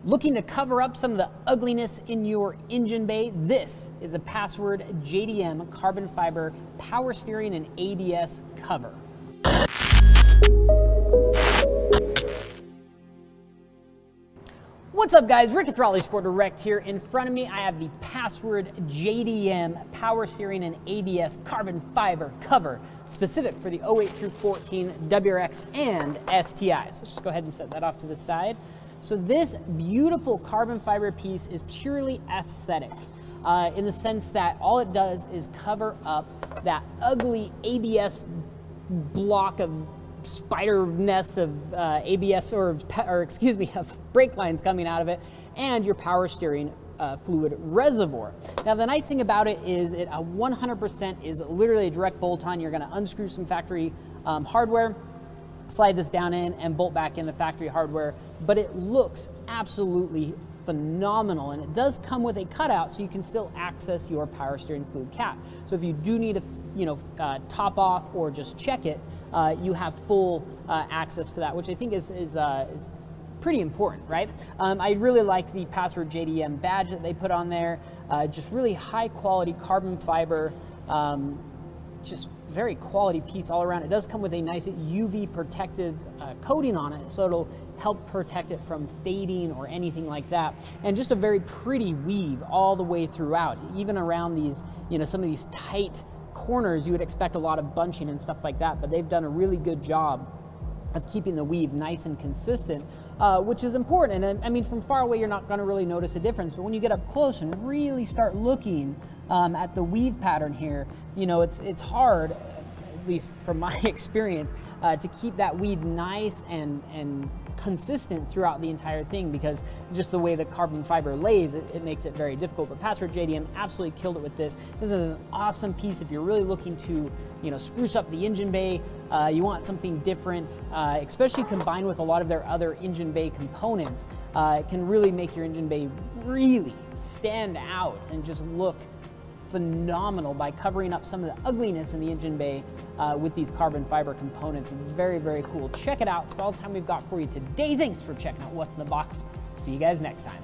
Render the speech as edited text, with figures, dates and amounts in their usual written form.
Looking to cover up some of the ugliness in your engine bay? This is a Password JDM carbon fiber power steering and ABS cover. What's up guys, Rick with RallySport Direct here. In front of me I have the Password JDM power steering and ABS carbon fiber cover, specific for the 08 through 14 WRX and STI. So let's just go ahead and set that off to the side. So this beautiful carbon fiber piece is purely aesthetic in the sense that all it does is cover up that ugly ABS block of spider nest of ABS or excuse me, of brake lines coming out of it, and your power steering fluid reservoir. Now the nice thing about it is it 100% is literally a direct bolt-on. You're going to unscrew some factory hardware, slide this down in, and bolt back in the factory hardware, but it looks absolutely phenomenal, and it does come with a cutout so you can still access your power steering fluid cap. So if you do need to top off or just check it, you have full access to that, which I think is pretty important, right? I really like the Password JDM badge that they put on there. Just really high quality carbon fiber, just very quality piece all around. It does come with a nice UV protective coating on it, so it'll help protect it from fading or anything like that. And just a very pretty weave all the way throughout, even around these, some of these tight corners. You would expect a lot of bunching and stuff like that, but they've done a really good job of keeping the weave nice and consistent, which is important. And I mean, from far away, you're not going to really notice a difference, but when you get up close and really start looking at the weave pattern here, it's hard, at least from my experience, to keep that weave nice and consistent throughout the entire thing, because just the way the carbon fiber lays, it makes it very difficult. But Password JDM absolutely killed it with this. This is an awesome piece if you're really looking to spruce up the engine bay. You want something different, especially combined with a lot of their other engine bay components. It can really make your engine bay really stand out and just look phenomenal by covering up some of the ugliness in the engine bay with these carbon fiber components. It's very, very cool. Check it out. It's all the time we've got for you today. Thanks for checking out what's in the box. See you guys next time.